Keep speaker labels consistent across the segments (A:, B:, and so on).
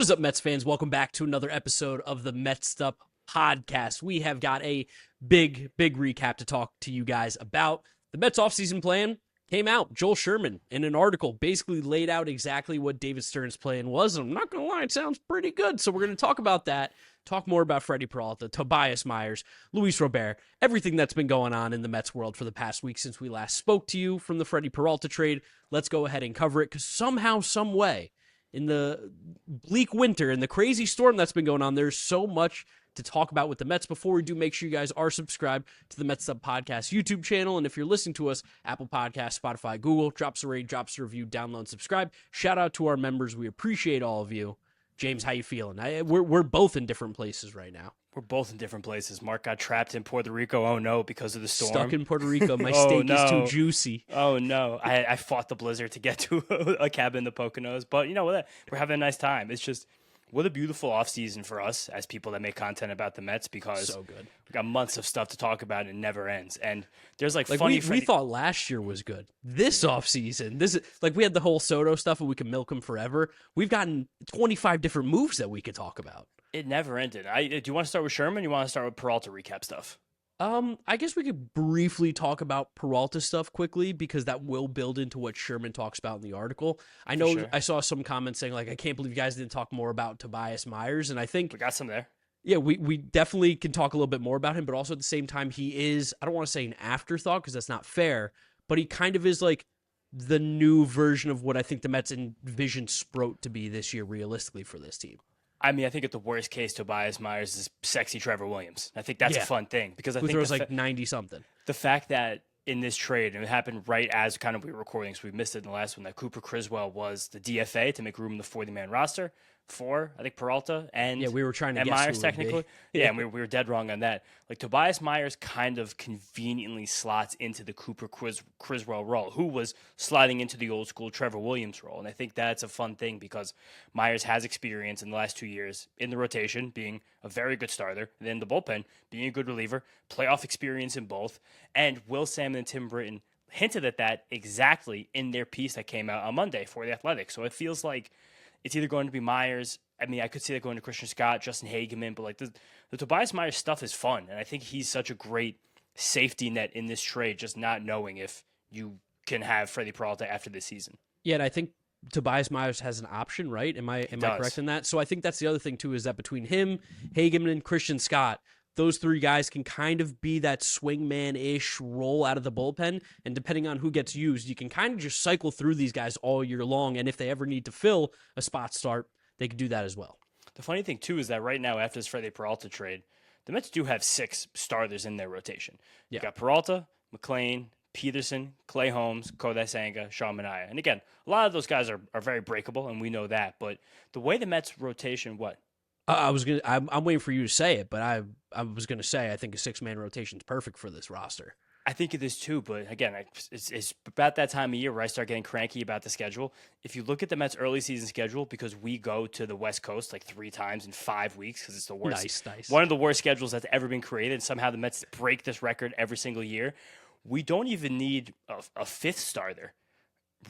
A: What's up, Mets fans? Welcome back to another episode of the Mets'd podcast. We have got a big recap to talk to you guys about. The Mets offseason plan came out. Joel Sherman, in an article, basically laid out exactly what David Stern's plan was. And I'm not going to lie, it sounds pretty good. So we're going to talk about that, talk more about Freddy Peralta, Tobias Myers, Luis Robert, everything that's been going on in the Mets world for the past week since we last spoke to you from the Freddy Peralta trade. Let's go ahead and cover it because somehow, some way, in the bleak winter and the crazy storm that's been going on, there's so much to talk about with the Mets. Before we do, make sure you guys are subscribed to the Mets Podcast YouTube channel. And if you're listening to us, Apple Podcasts, Spotify, Google, drops a rate, drops a review, download, and subscribe. Shout out to our members. We appreciate all of you. James, how you feeling? We're both in different places right now.
B: We're both in different places. Mark got trapped in Puerto Rico. Oh, no, because of the storm.
A: Stuck in Puerto Rico. My steak is too juicy.
B: Oh, no. I fought the blizzard to get to a cabin in the Poconos. But you know what? We're having a nice time. It's just, what a beautiful offseason for us as people that make content about the Mets because
A: so good.
B: We got months of stuff to talk about and it never ends. And there's like
A: funny. We thought last year was good. This offseason, this is like we had the whole Soto stuff and we could milk him forever. We've gotten 25 different moves that we could talk about.
B: It never ended. Do you want to start with Sherman? Or you want to start with Peralta recap stuff?
A: I guess we could briefly talk about Peralta stuff quickly because that will build into what Sherman talks about in the article. I know I saw some comments saying like, I can't believe you guys didn't talk more about Tobias Myers. And I think
B: we got some there.
A: Yeah, we definitely can talk a little bit more about him, but also at the same time, he is, I don't want to say an afterthought because that's not fair, but he kind of is like the new version of what I think the Mets envisioned Sproat to be this year realistically for this team.
B: I mean, I think at the worst case, Tobias Myers is sexy Trevor Williams. I think that's a fun thing because I think
A: throws like 90-something.
B: The fact that in this trade, and it happened right as kind of we were recording, so we missed it in the last one, that Cooper Criswell was the DFA to make room in the 40-man roster for, I think, Peralta and
A: we were trying to guess
B: Myers
A: who
B: technically. Yeah, and we were dead wrong on that. Like Tobias Myers kind of conveniently slots into the Cooper Criswell role, who was sliding into the old school Trevor Williams role. And I think that's a fun thing because Myers has experience in the last 2 years in the rotation, being a very good starter, and then the bullpen, being a good reliever, playoff experience in both. And Will Salmon and Tim Britton hinted at that exactly in their piece that came out on Monday for The Athletic. So it feels like it's either going to be Myers. I mean, I could see that going to Christian Scott, Justin Hageman, but like the Tobias Myers stuff is fun. And I think he's such a great safety net in this trade, just not knowing if you can have Freddy Peralta after this season.
A: Yeah, and I think Tobias Myers has an option, right? Am I correct in that? So I think that's the other thing too, is that between him, Hageman, and Christian Scott, those three guys can kind of be that swingman-ish role out of the bullpen, and depending on who gets used, you can kind of just cycle through these guys all year long, and if they ever need to fill a spot start, they can do that as well.
B: The funny thing, too, is that right now, after this Freddy Peralta trade, the Mets do have 6 starters in their rotation. Yeah. You got Peralta, McLean, Peterson, Clay Holmes, Kodai Senga, Sean Manaea. And again, a lot of those guys are very breakable, and we know that, but the way the Mets rotation,
A: I'm waiting for you to say it, but I was gonna say I think a 6-man rotation is perfect for this roster.
B: I think it is too, but again, it's about that time of year where I start getting cranky about the schedule. If you look at the Mets' early season schedule, because we go to the West Coast like 3 times in 5 weeks because it's the worst,
A: nice,
B: one of the worst schedules that's ever been created. And somehow the Mets break this record every single year. We don't even need a 5th starter,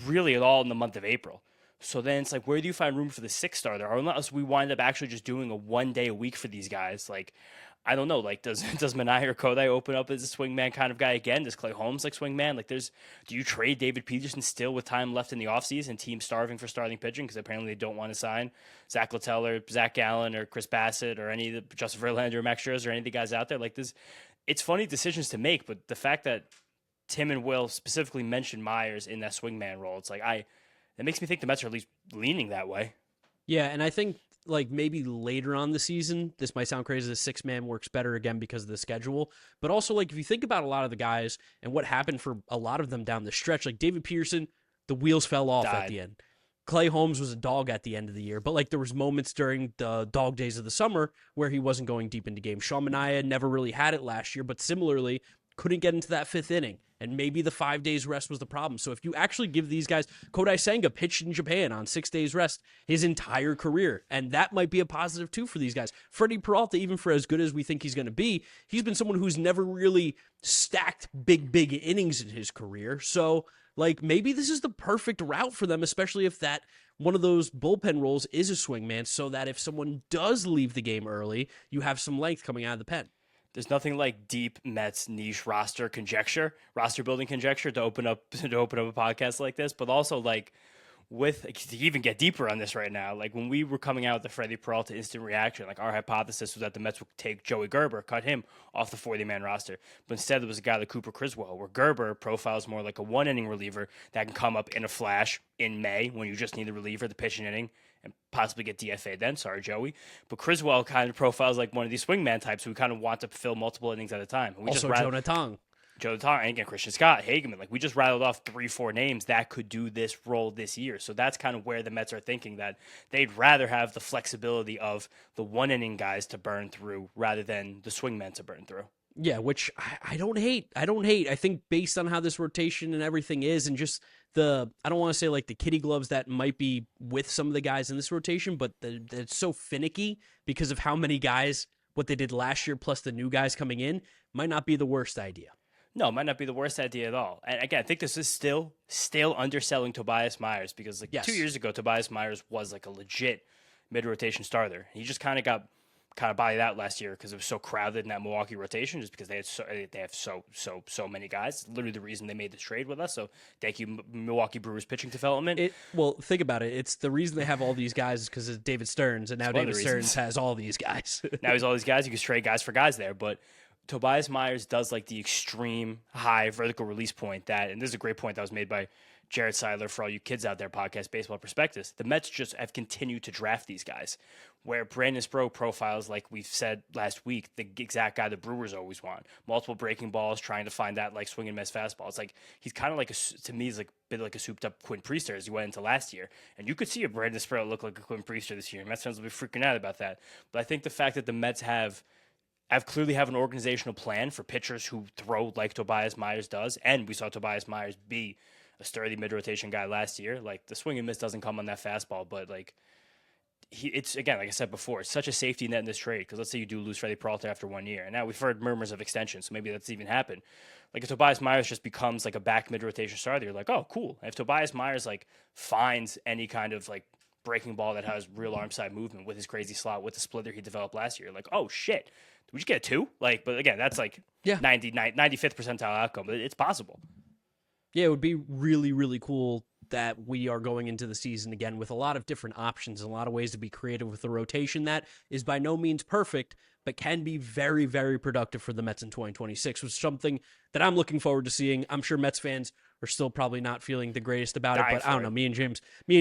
B: really, at all in the month of April. So then it's like, where do you find room for the 6th starter? Or unless we wind up actually just doing a 1 day a week for these guys, like, I don't know, like, does Manaea or Kodai open up as a swingman kind of guy again? Does Clay Holmes like swingman? Like, do you trade David Peterson still with time left in the offseason, team starving for starting pitching because apparently they don't want to sign Zach Littell or Zach Gallen or Chris Bassett or any of the Justin Verlander or Max Scherzer or any of the guys out there? Like, it's funny decisions to make, but the fact that Tim and Will specifically mentioned Myers in that swingman role, it's like, it makes me think the Mets are at least leaning that way.
A: Yeah, and I think like maybe later on the season, this might sound crazy, the 6-man works better again because of the schedule. But also, like, if you think about a lot of the guys and what happened for a lot of them down the stretch, like David Peterson, the wheels fell off at the end. Clay Holmes was a dog at the end of the year, but like there was moments during the dog days of the summer where he wasn't going deep into games. Sean Manaea never really had it last year, but similarly couldn't get into that 5th inning. And maybe the 5 days rest was the problem. So if you actually give these guys, Kodai Senga pitched in Japan on 6 days rest his entire career. And that might be a positive too for these guys. Freddy Peralta, even for as good as we think he's going to be, he's been someone who's never really stacked big innings in his career. So like maybe this is the perfect route for them, especially if that one of those bullpen roles is a swingman, so that if someone does leave the game early, you have some length coming out of the pen.
B: There's nothing like deep Mets niche roster building conjecture to open up a podcast like this, but also like to even get deeper on this right now, like when we were coming out with the Freddy Peralta instant reaction, like our hypothesis was that the Mets would take Joey Gerber, cut him off the 40-man roster. But instead, there was a guy like Cooper Criswell, where Gerber profiles more like a one-inning reliever that can come up in a flash in May when you just need a reliever to pitch an inning and possibly get DFA'd then. Sorry, Joey. But Criswell kind of profiles like one of these swingman types who kind of want to fill multiple innings at a time.
A: And we also Jonah Tong.
B: Joe Tar, and again, Christian Scott, Hageman. Like, we just rattled off 3-4 names that could do this role this year. So that's kind of where the Mets are thinking that they'd rather have the flexibility of the one-inning guys to burn through rather than the swingmen to burn through.
A: Yeah, which I don't hate. I think based on how this rotation and everything is, and just I don't want to say like the kitty gloves that might be with some of the guys in this rotation, but it's so finicky because of how many guys, what they did last year, plus the new guys coming in, might not be the worst idea.
B: No, it might not be the worst idea at all. And again, I think this is still underselling Tobias Myers because 2 years ago, Tobias Myers was like a legit mid-rotation starter. He just kind of got bodied out last year because it was so crowded in that Milwaukee rotation, just because they have so many guys. It's literally the reason they made this trade with us. So thank you, Milwaukee Brewers pitching development.
A: Well, think about it. It's the reason they have all these guys is because of David Stearns, and now David Stearns has all these guys.
B: Now he's all these guys. You can trade guys for guys there, but Tobias Myers does like the extreme high vertical release point and this is a great point that was made by Jared Seiler for all you kids out there, podcast Baseball Prospectus. The Mets just have continued to draft these guys, where Brandon Sproat profiles, like we've said last week, the exact guy the Brewers always want. Multiple breaking balls, trying to find that like swing and miss fastball. It's like he's kind of like to me, he's like a bit like a souped up Quinn Priester as he went into last year. And you could see a Brandon Sproat look like a Quinn Priester this year. Mets fans will be freaking out about that. But I think the fact that the Mets clearly have an organizational plan for pitchers who throw like Tobias Myers does, and we saw Tobias Myers be a sturdy mid-rotation guy last year. Like, the swing and miss doesn't come on that fastball, but like it's again, like I said before, it's such a safety net in this trade, because let's say you do lose Freddy Peralta after 1 year, and now we've heard murmurs of extension, so maybe that's even happened. Like, if Tobias Myers just becomes like a back mid-rotation starter, you're like, oh, cool. And if Tobias Myers like finds any kind of like breaking ball that has real arm side movement with his crazy slot, with the splitter he developed last year, like, oh shit, did we just get a 2? Like, but again, that's like 95th percentile outcome, but it's possible.
A: Yeah, it would be really, really cool that we are going into the season again with a lot of different options and a lot of ways to be creative with the rotation that is by no means perfect, but can be very, very productive for the Mets in 2026, which is something that I'm looking forward to seeing. I'm sure Mets fans are still probably not feeling the greatest about it, but I don't know. Me and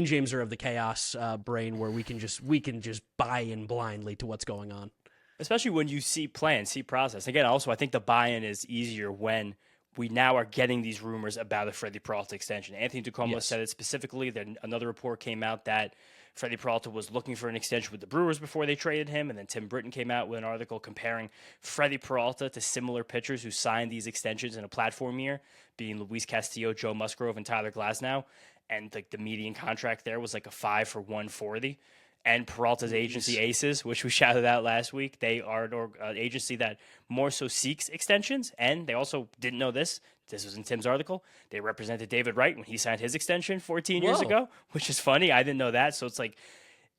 A: James are of the chaos brain where we can just buy in blindly to what's going on.
B: Especially when you see plans, see process. Again, also, I think the buy-in is easier when we now are getting these rumors about a Freddy Peralta extension. Anthony DeComo said it specifically. Then another report came out that Freddy Peralta was looking for an extension with the Brewers before they traded him. And then Tim Britton came out with an article comparing Freddy Peralta to similar pitchers who signed these extensions in a platform year, being Luis Castillo, Joe Musgrove, and Tyler Glasnow. And like the median contract there was like a 5 for 140. And Peralta's agency, Aces, which we shouted out last week, they are an agency that more so seeks extensions. And they also didn't know this. This was in Tim's article. They represented David Wright when he signed his extension 14 years ago, which is funny. I didn't know that. So it's like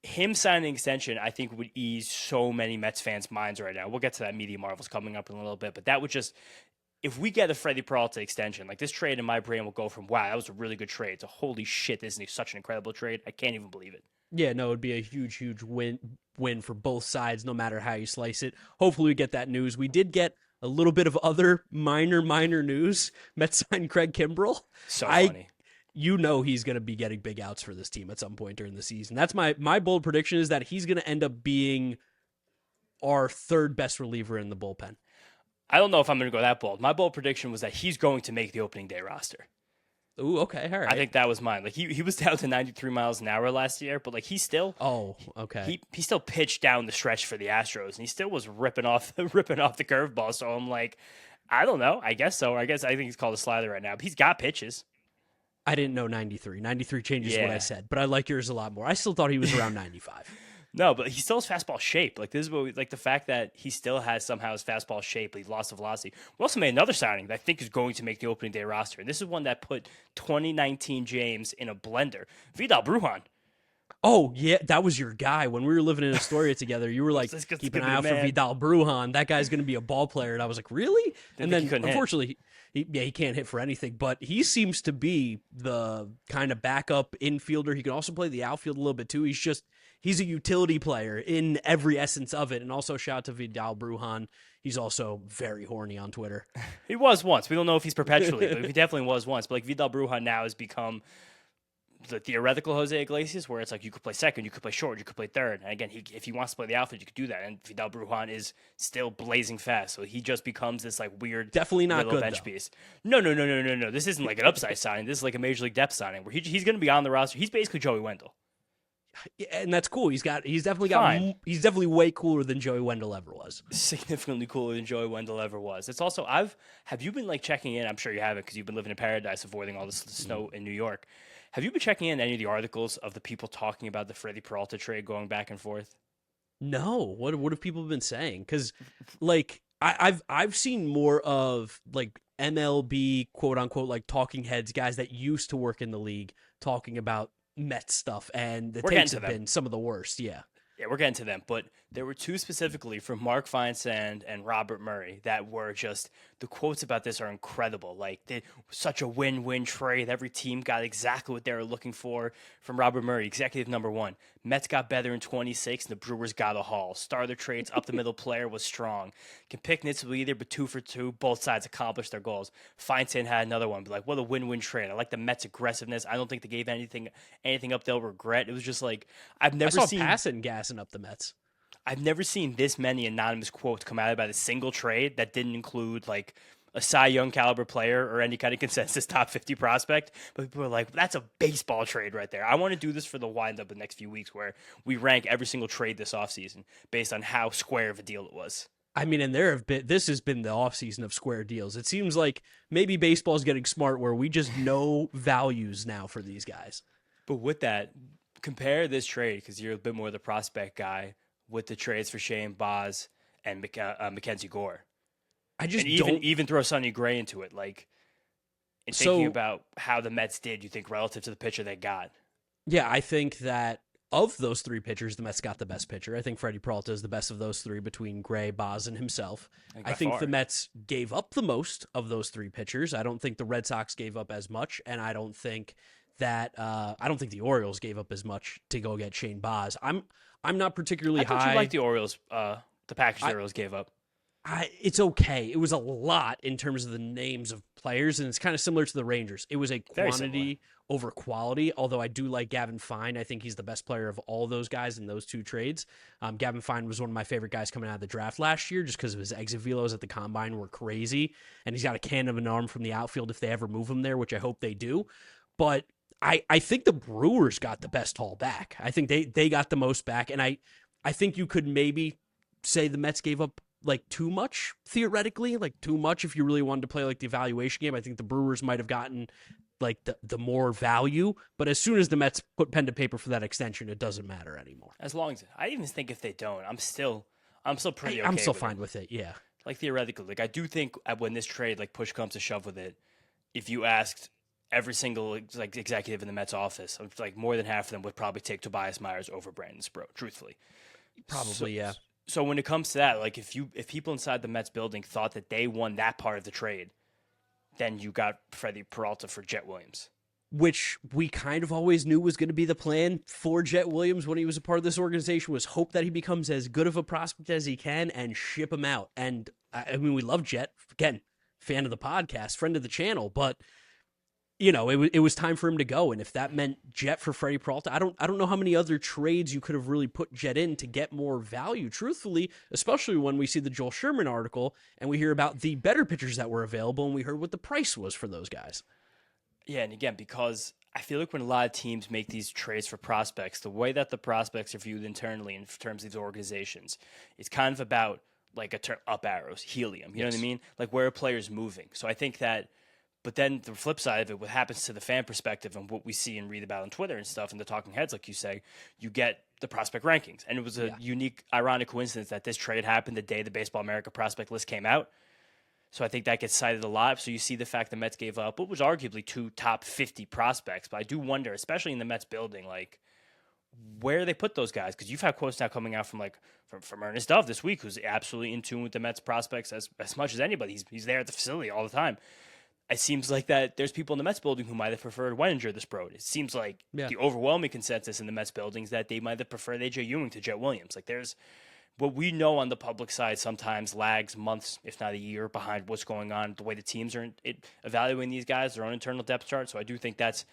B: him signing an extension, I think, would ease so many Mets fans' minds right now. We'll get to that Media Marvels coming up in a little bit. But that would just, if we get a Freddy Peralta extension, like this trade in my brain will go from, wow, that was a really good trade, to holy shit, this is such an incredible trade. I can't even believe it.
A: Yeah, no, it'd be a huge, huge win for both sides, no matter how you slice it. Hopefully we get that news. We did get a little bit of other minor news. Mets signed Craig Kimbrell.
B: So funny.
A: You know he's going to be getting big outs for this team at some point during the season. That's my bold prediction, is that he's going to end up being our third best reliever in the bullpen.
B: I don't know if I'm going to go that bold. My bold prediction was that he's going to make the opening day roster.
A: Ooh, okay, all right.
B: I think that was mine. Like he was down to 93 miles an hour last year, but like he still he still pitched down the stretch for the Astros, and he still was ripping off the curveball. So I'm like, I don't know. I guess so. I think he's called a slider right now. But he's got pitches.
A: I didn't know 93. 93 changes what I said, but I like yours a lot more. I still thought he was around 95.
B: No, but he still has fastball shape. Like this is what like the fact that he still has somehow his fastball shape, but he's lost the velocity. We also made another signing that I think is going to make the opening day roster. And this is one that put 2019 James in a blender. Vidal Brujan.
A: Oh, yeah, that was your guy. When we were living in Astoria together, you were like, keep an eye out for Vidal Brujan. That guy's going to be a ball player. And I was like, really? And then, unfortunately, he can't hit for anything. But he seems to be the kind of backup infielder. He can also play the outfield a little bit, too. He's a utility player in every essence of it. And also, shout out to Vidal Brujan. He's also very horny on Twitter.
B: He was once. We don't know if he's perpetually, but he definitely was once. But like Vidal Brujan now has become the theoretical Jose Iglesias, where it's like you could play second, you could play short, you could play third. And again, if he wants to play the outfield, you could do that. And Vidal Brujan is still blazing fast, so he just becomes this like weird,
A: definitely not good
B: bench piece. No. This isn't like an upside signing. This is like a major league depth signing where he's going to be on the roster. He's basically Joey Wendell,
A: and that's cool. He's definitely way cooler than Joey Wendell ever was.
B: Significantly cooler than Joey Wendell ever was. It's also have you been like checking in? I'm sure you haven't because you've been living in paradise, avoiding all the snow in New York. Have you been checking in any of the articles of the people talking about the Freddy Peralta trade going back and forth?
A: No. What have people been saying? Because like I've seen more of like MLB quote unquote like talking heads, guys that used to work in the league talking about Mets stuff, and the takes have been some of the worst. Yeah,
B: we're getting to them, but there were two specifically from Mark Feinsand and Robert Murray that were just, the quotes about this are incredible. Like, such a win-win trade. Every team got exactly what they were looking for. From Robert Murray, executive number one, Mets got better in 26, and the Brewers got a haul. Starter trades, up the middle player was strong. Can pick nits with either, but 2 for 2. Both sides accomplished their goals. Feinsand had another one, but like, what a win-win trade. I like the Mets' aggressiveness. I don't think they gave anything up they'll regret. It was just like, I saw
A: passing gassing up the Mets.
B: I've never seen this many anonymous quotes come out about a single trade that didn't include like a Cy Young caliber player or any kind of consensus top 50 prospect. But people are like, that's a baseball trade right there. I want to do this for the wind-up the next few weeks where we rank every single trade this offseason based on how square of a deal it was.
A: I mean, and this has been the offseason of square deals. It seems like maybe baseball's getting smart where we just know values now for these guys.
B: But with that, compare this trade, because you're a bit more the prospect guy, with the trades for Shane Baz and Mackenzie Gore. Even throw Sonny Gray into it. Like, in thinking about how the Mets did, you think relative to the pitcher they got?
A: Yeah, I think that of those 3 pitchers, the Mets got the best pitcher. I think Freddy Peralta is the best of those 3 between Gray, Baz, and himself. I think the Mets gave up the most of those 3 pitchers. I don't think the Red Sox gave up as much, and I don't think that the Orioles gave up as much to go get Shane Baz. I'm not particularly high.
B: You like the Orioles, the package the Orioles gave up.
A: It's okay. It was a lot in terms of the names of players, and it's kind of similar to the Rangers. It was a quantity over quality, although I do like Gavin Fine. I think he's the best player of all those guys in those 2 trades. Gavin Fine was one of my favorite guys coming out of the draft last year just because of his exit velos at the combine were crazy, and he's got a cannon of an arm from the outfield if they ever move him there, which I hope they do. But I think the Brewers got the best haul back. I think they got the most back, and I think you could maybe say the Mets gave up like too much, theoretically, like too much if you really wanted to play like the evaluation game. I think the Brewers might have gotten like the more value, but as soon as the Mets put pen to paper for that extension, it doesn't matter anymore.
B: As long as I even think if they don't, I'm still pretty okay.
A: I'm still fine with it. Yeah.
B: Like theoretically, like I do think when this trade like push comes to shove with it, if you asked every single like executive in the Mets office, like more than half of them would probably take Tobias Myers over Brandon Sproat, truthfully.
A: Probably, yeah.
B: So when it comes to that, like if people inside the Mets building thought that they won that part of the trade, then you got Freddy Peralta for Jet Williams.
A: Which we kind of always knew was going to be the plan for Jet Williams when he was a part of this organization, was hope that he becomes as good of a prospect as he can and ship him out. And I mean, we love Jet. Again, fan of the podcast, friend of the channel, but you know, it was time for him to go. And if that meant Jet for Freddy Peralta, I don't know how many other trades you could have really put Jet in to get more value, truthfully, especially when we see the Joel Sherman article and we hear about the better pitchers that were available and we heard what the price was for those guys.
B: Yeah, and again, because I feel like when a lot of teams make these trades for prospects, the way that the prospects are viewed internally in terms of these organizations, it's kind of about like up arrows, helium. You know what I mean? Like where a player's moving. So I think that But then the flip side of it, what happens to the fan perspective and what we see and read about on Twitter and stuff and the talking heads, like you say, you get the prospect rankings. And it was a unique, ironic coincidence that this trade happened the day the Baseball America prospect list came out. So I think that gets cited a lot. So you see the fact the Mets gave up what was arguably 2 top 50 prospects. But I do wonder, especially in the Mets building, like where they put those guys. Because you've had quotes now coming out from from Ernest Dove this week, who's absolutely in tune with the Mets prospects as much as anybody. He's there at the facility all the time. It seems like that there's people in the Mets building who might have preferred Wenninger this Sproat. It seems like the overwhelming consensus in the Mets building is that they might have preferred AJ Ewing to Jet Williams. Like there's what we know on the public side sometimes lags months, if not a year, behind what's going on, the way the teams are evaluating these guys, their own internal depth chart. So I do think it's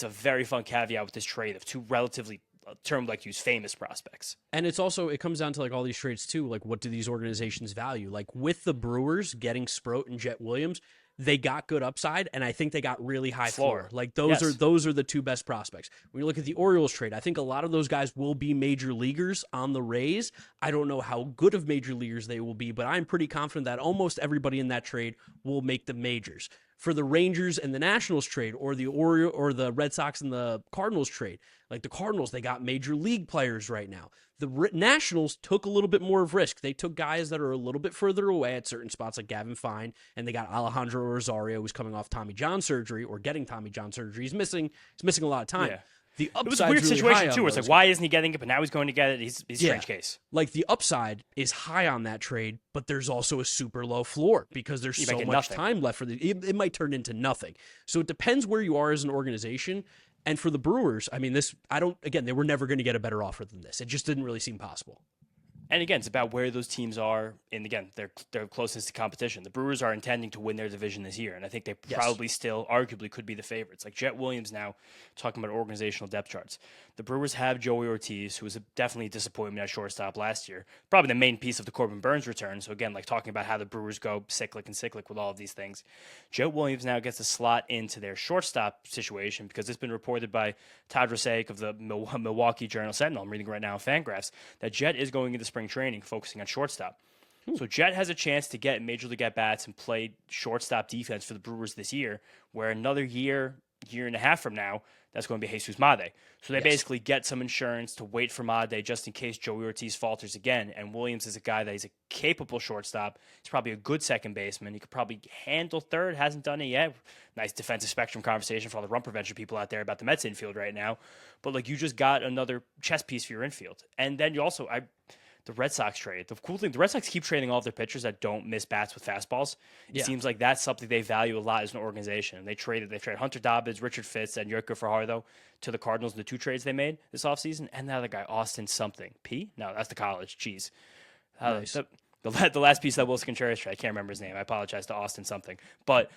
B: a very fun caveat with this trade of 2 relatively term like use famous prospects.
A: And it comes down to like all these trades too. Like what do these organizations value? Like with the Brewers getting Sproat and Jet Williams, they got good upside, and I think they got really high floor. Like those are the 2 best prospects. When you look at the Orioles trade, I think a lot of those guys will be major leaguers on the Rays. I don't know how good of major leaguers they will be, but I'm pretty confident that almost everybody in that trade will make the majors. For the Rangers and the Nationals trade, or the Red Sox and the Cardinals trade, like the Cardinals, they got major league players right now. The Nationals took a little bit more of risk. They took guys that are a little bit further away at certain spots, like Gavin Fine, and they got Alejandro Rosario, who's coming off Tommy John surgery or getting Tommy John surgery. He's missing a lot of time.
B: Yeah.
A: The
B: it was a weird situation too. Where it's like, why isn't he getting it? But now he's going to get it. He's a strange case.
A: Like the upside is high on that trade, but there's also a super low floor because there's so much time left for it might turn into nothing. So it depends where you are as an organization. And for the Brewers, I mean, they were never going to get a better offer than this. It just didn't really seem possible.
B: And again, it's about where those teams are, and again, their closeness to competition. The Brewers are intending to win their division this year, and I think they probably still, arguably, could be the favorites. Like Jet Williams now, talking about organizational depth charts. The Brewers have Joey Ortiz, who was definitely a disappointment at shortstop last year. Probably the main piece of the Corbin Burns return. So again, like talking about how the Brewers go cyclic with all of these things. Jet Williams now gets a slot into their shortstop situation because it's been reported by Todd Rosaic of the Milwaukee Journal-Sentinel, I'm reading right now on Fangraphs, that Jet is going into spring training focusing on shortstop. So Jet has a chance to get major league at-bats and play shortstop defense for the Brewers this year, where another year and a half from now, that's going to be Jesus Made. So they basically get some insurance to wait for Made just in case Joey Ortiz falters again. And Williams is a guy that he's a capable shortstop. He's probably a good second baseman. He could probably handle third. Hasn't done it yet. Nice defensive spectrum conversation for all the run prevention people out there about the Mets infield right now. But like you just got another chess piece for your infield. And then you also, the Red Sox trade. The cool thing, the Red Sox keep trading all of their pitchers that don't miss bats with fastballs. It seems like that's something they value a lot as an organization. They've traded Hunter Dobbins, Richard Fitz, and Yurko Fajardo to the Cardinals in the 2 trades they made this offseason. And now the guy, Austin something. P? No, that's the college. Jeez.
A: Nice.
B: The last piece of that Wilson Contreras trade, I can't remember his name. I apologize to Austin something. But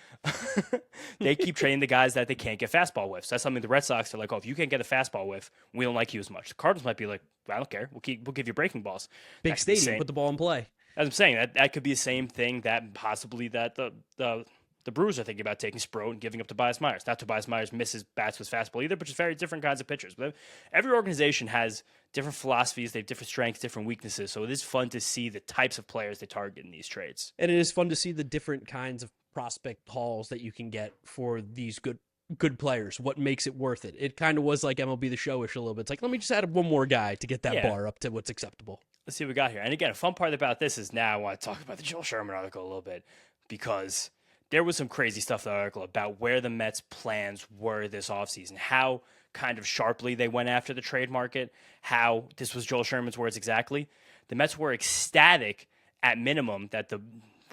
B: they keep trading the guys that they can't get fastball whiffs. That's something the Red Sox are like, if you can't get a fastball whiff, we don't like you as much. The Cardinals might be like, I don't care. We'll give you breaking balls.
A: Big stadium, put the ball in play.
B: As I'm saying, that could be the same thing that possibly that the Brewers are thinking about taking Sproat and giving up Tobias Myers. Not Tobias Myers misses bats with fastball either, but just very different kinds of pitchers. But every organization has different philosophies, they have different strengths, different weaknesses. So it is fun to see the types of players they target in these trades.
A: And it is fun to see the different kinds of prospect hauls that you can get for these good players. What makes it worth it? It kind of was like MLB The Show-ish a little bit. It's like, let me just add one more guy to get that bar up to what's acceptable.
B: Let's see what we got here. And again, a fun part about this is now I want to talk about the Joel Sherman article a little bit because there was some crazy stuff in the article about where the Mets' plans were this offseason, how kind of sharply they went after the trade market, how this was Joel Sherman's words exactly. The Mets were ecstatic at minimum that the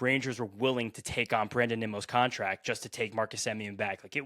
B: Rangers were willing to take on Brandon Nimmo's contract just to take Marcus Semien back. Like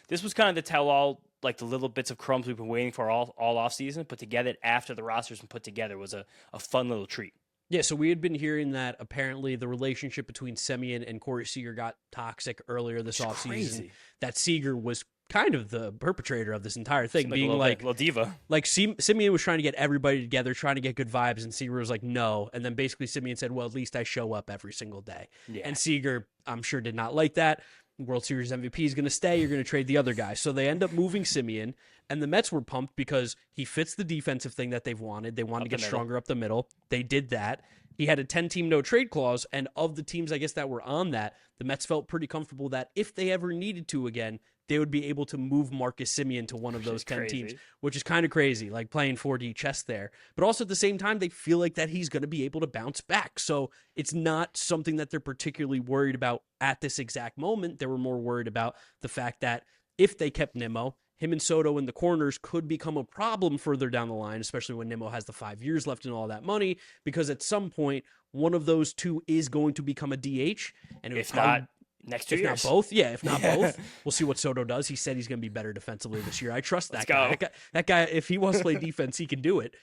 B: this was kind of the tell-all, like the little bits of crumbs we've been waiting for all offseason, put together after the roster's been put together was a fun little treat.
A: Yeah, so we had been hearing that apparently the relationship between Semien and Corey Seager got toxic earlier this offseason. That Seager was kind of the perpetrator of this entire thing, being like
B: a little diva.
A: Like Semien was trying to get everybody together, trying to get good vibes, and Seager was like, no. And then basically Semien said, well, at least I show up every single day. Yeah. And Seager, I'm sure, did not like that. World Series MVP is going to stay. You're going to trade the other guy. So they end up moving Semien, and the Mets were pumped because he fits the defensive thing that they've wanted. They wanted to get stronger up the middle. They did that. he had a 10-team no-trade clause, and of the teams, I guess, that were on that, the Mets felt pretty comfortable that if they ever needed to again, they would be able to move Marcus Semien to one of those 10 teams, which is kind of crazy, like playing 4D chess there. But also at the same time, they feel like that he's going to be able to bounce back. So it's not something that they're particularly worried about at this exact moment. They were more worried about the fact that if they kept Nimmo, him and Soto in the corners could become a problem further down the line, especially when Nimmo has the 5 years left and all that money, because at some point, one of those two is going to become a DH. And
B: if not, next 2 years.
A: If not both, if not both, we'll see what Soto does. He said he's going to be better defensively this year. I trust that guy. That guy, if he wants to play defense, he can do it.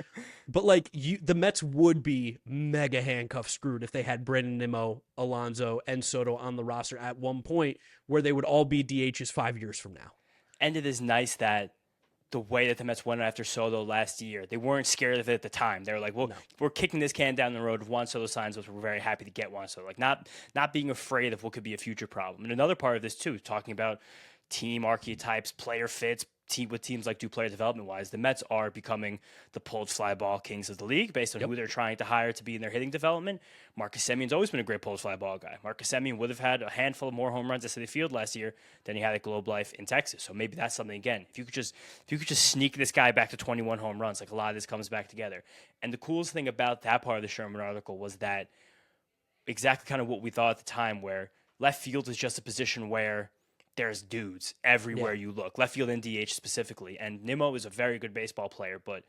A: But like the Mets would be mega handcuff screwed if they had Brandon Nimmo, Alonso, and Soto on the roster at one point where they would all be DHs 5 years from now.
B: And it is nice that the way that the Mets went after Soto last year, they weren't scared of it at the time. They were like, well, we're kicking this can down the road. If Juan Soto signs us, we're very happy to get Juan Soto. Like not being afraid of what could be a future problem. And another part of this too, talking about team archetypes, player fits, what teams like do player development wise, the Mets are becoming the pulled fly ball kings of the league based on who they're trying to hire to be in their hitting development. Marcus Semien's always been a great pulled fly ball guy. Marcus Semien would have had a handful of more home runs at Citi Field last year than he had at Globe Life in Texas. So maybe that's something again. If you could just sneak this guy back to 21 home runs, like a lot of this comes back together. And the coolest thing about that part of the Sherman article was that exactly kind of what we thought at the time, where left field is just a position where there's dudes everywhere you look. Left field and DH specifically. And Nimmo is a very good baseball player, but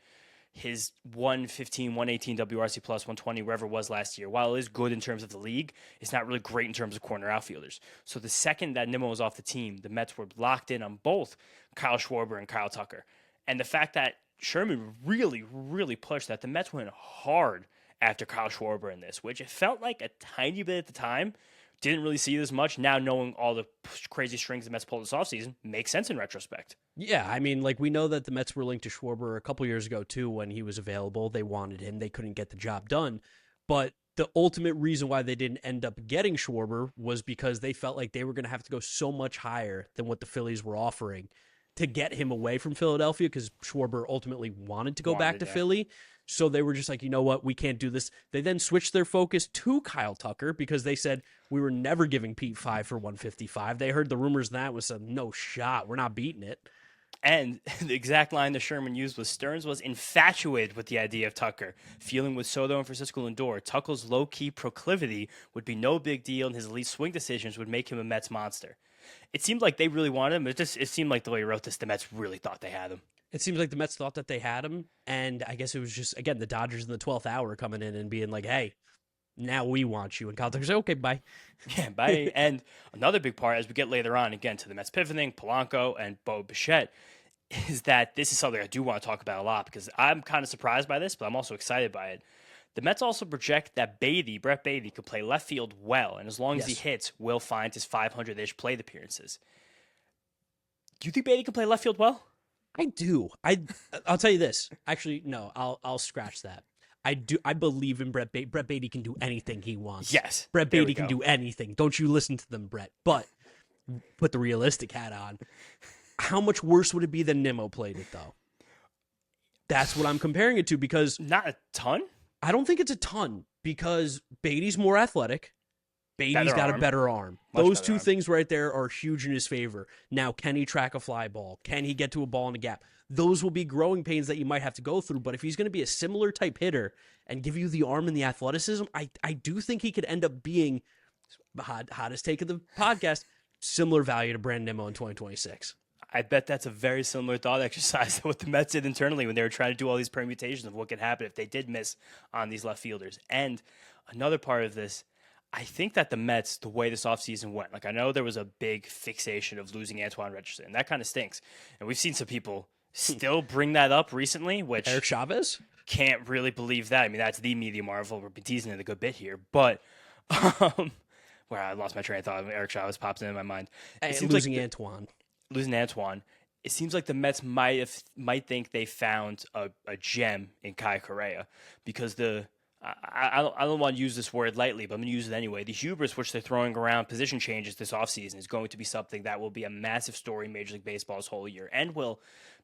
B: his 115, 118 WRC plus 120, wherever it was last year, while it is good in terms of the league, it's not really great in terms of corner outfielders. So the second that Nimmo was off the team, the Mets were locked in on both Kyle Schwarber and Kyle Tucker. And the fact that Sherman really, really pushed that, the Mets went hard after Kyle Schwarber in this, which it felt like a tiny bit at the time. Didn't really see it as much. Now knowing all the crazy strings the Mets pulled this offseason makes sense in retrospect.
A: Yeah, I mean, like we know that the Mets were linked to Schwarber a couple years ago too when he was available. They wanted him. They couldn't get the job done. But the ultimate reason why they didn't end up getting Schwarber was because they felt like they were going to have to go so much higher than what the Phillies were offering to get him away from Philadelphia, because Schwarber ultimately wanted to go back to Philly. So they were just like, you know what, we can't do this. They then switched their focus to Kyle Tucker because they said we were never giving Pete 5 for 155. They heard the rumors that was a no shot. We're not beating it.
B: And the exact line that Sherman used was Stearns was infatuated with the idea of Tucker. Feeling with Soto and Francisco Lindor, Tucker's low-key proclivity would be no big deal, and his elite swing decisions would make him a Mets monster. It seemed like they really wanted him. It seemed like the way he wrote this, the Mets really thought they had him.
A: It seems like the Mets thought that they had him, and I guess it was just, again, the Dodgers in the 12th hour coming in and being like, hey, now we want you. And Kyle Tucker said, okay, bye.
B: Yeah, bye. And another big part, as we get later on, again, to the Mets pivoting, Polanco and Bo Bichette, is that this is something I do want to talk about a lot because I'm kind of surprised by this, but I'm also excited by it. The Mets also project that Brett Beatty, could play left field well, and as long as he hits, will find his 500-ish plate appearances. Do you think Beatty can play left field well?
A: I do. I'll tell you this. Actually, no, I'll scratch that. I do. I believe in Brett Beatty. Brett Beatty can do anything he wants.
B: Yes.
A: Brett Beatty can do anything. Don't you listen to them, Brett. But put the realistic hat on. How much worse would it be than Nimmo played it, though? That's what I'm comparing it to, because
B: not a ton.
A: I don't think it's a ton, because Beatty's more athletic. Beatty's got a better arm. Those two things right there are huge in his favor. Now, can he track a fly ball? Can he get to a ball in a gap? Those will be growing pains that you might have to go through. But if he's going to be a similar type hitter and give you the arm and the athleticism, I do think he could end up being, hottest take of the podcast, similar value to Brandon Nimmo in 2026.
B: I bet that's a very similar thought exercise to what the Mets did internally when they were trying to do all these permutations of what could happen if they did miss on these left fielders. And another part of this, I think that the Mets, the way this offseason went, like I know there was a big fixation of losing Antoine Richardson, and that kind of stinks. And we've seen some people still bring that up recently, which
A: Eric Chavez?
B: Can't really believe that. I mean, that's the media marvel. We're teasing it a good bit here. But where I lost my train of thought. Eric Chavez pops into my mind.
A: It seems losing Antoine.
B: Losing Antoine. It seems like the Mets might think they found a gem in Kai Correa, because the I don't want to use this word lightly, but I'm going to use it anyway. The hubris which they're throwing around position changes this offseason is going to be something that will be a massive story in Major League Baseball's whole year and will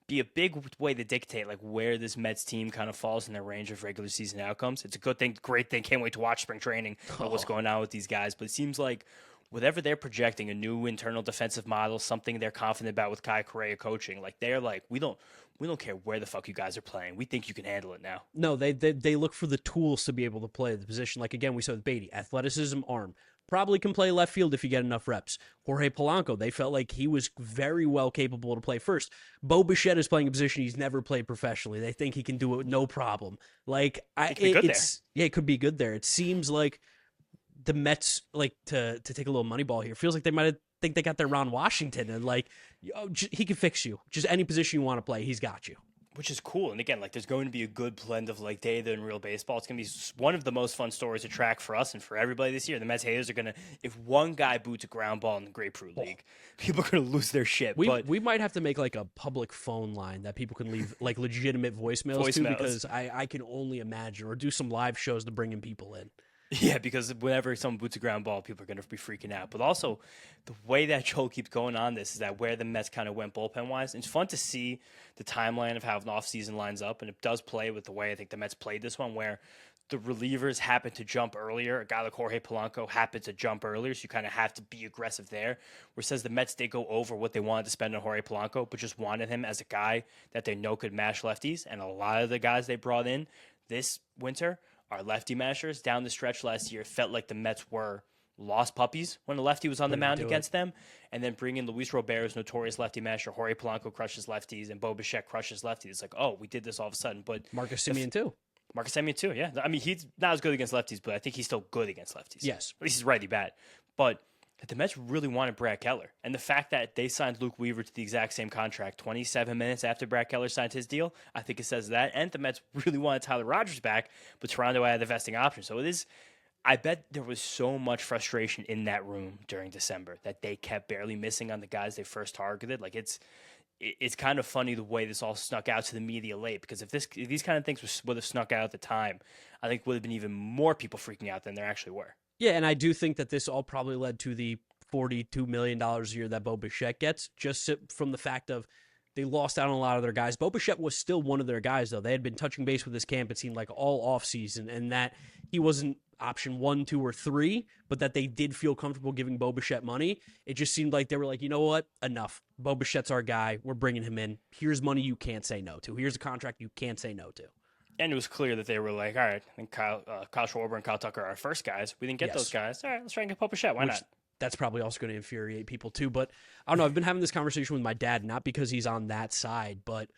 B: be a big way to dictate like where this Mets team kind of falls in their range of regular season outcomes. It's a good thing, great thing. Can't wait to watch spring training and what's going on with these guys. But it seems like whatever they're projecting, a new internal defensive model, something they're confident about with Kai Correa coaching, like they're like, we don't care where the fuck you guys are playing. We think you can handle it now.
A: No, they look for the tools to be able to play the position. Like, again, we saw with Beatty, athleticism, arm. Probably can play left field if you get enough reps. Jorge Polanco, they felt like he was very well capable to play first. Bo Bichette is playing a position he's never played professionally. They think he can do it no problem. Like, it could be good there. It seems like the Mets, like, to take a little money ball here, feels like they might think they got their Ron Washington and like, he can fix you. Just any position you want to play, he's got you.
B: Which is cool. And again, like there's going to be a good blend of like data and real baseball. It's going to be one of the most fun stories to track for us and for everybody this year. The Mets haters are going to, if one guy boots a ground ball in the Grapefruit League, people are going to lose their shit.
A: We might have to make like a public phone line that people can leave like legitimate voicemails to, because I can only imagine, or do some live shows to bring in people in.
B: Yeah, because whenever someone boots a ground ball, people are going to be freaking out. But also, the way that Joel keeps going on this is that where the Mets kind of went bullpen-wise, it's fun to see the timeline of how an offseason lines up, and it does play with the way I think the Mets played this one, where the relievers happen to jump earlier. A guy like Jorge Polanco happened to jump earlier, so you kind of have to be aggressive there. Where it says the Mets did go over what they wanted to spend on Jorge Polanco, but just wanted him as a guy that they know could mash lefties, and a lot of the guys they brought in this winter are lefty mashers. Down the stretch last year, felt like the Mets were lost puppies when the lefty was on the mound against them. And then bring in Luis Roberto's notorious lefty masher, Jorge Polanco crushes lefties, and Bo Bichette crushes lefties. It's like, oh, we did this all of a sudden. But
A: Marcus Semien too.
B: Marcus Semien too, yeah. I mean, he's not as good against lefties, but I think he's still good against lefties.
A: Yes.
B: At least he's righty bad. But the Mets really wanted Brad Keller. And the fact that they signed Luke Weaver to the exact same contract 27 minutes after Brad Keller signed his deal, I think it says that. And the Mets really wanted Tyler Rogers back, but Toronto had the vesting option. So it is, I bet there was so much frustration in that room during December that they kept barely missing on the guys they first targeted. Like it's kind of funny the way this all snuck out to the media late, because if these kind of things would have snuck out at the time, I think would have been even more people freaking out than there actually were.
A: Yeah, and I do think that this all probably led to the $42 million a year that Bo Bichette gets, just from the fact of they lost out on a lot of their guys. Bo Bichette was still one of their guys, though. They had been touching base with this camp, it seemed like, all offseason, and that he wasn't option 1, 2, or 3, but that they did feel comfortable giving Bo Bichette money. It just seemed like they were like, you know what? Enough. Bo Bichette's our guy. We're bringing him in. Here's money you can't say no to. Here's a contract you can't say no to.
B: And it was clear that they were like, all right, I think Kyle Schwarber and Kyle Tucker are our first guys. We didn't get those guys. All right, let's try and get Bo Bichette. Why not?
A: That's probably also going to infuriate people too. But I don't know. I've been having this conversation with my dad, not because he's on that side, but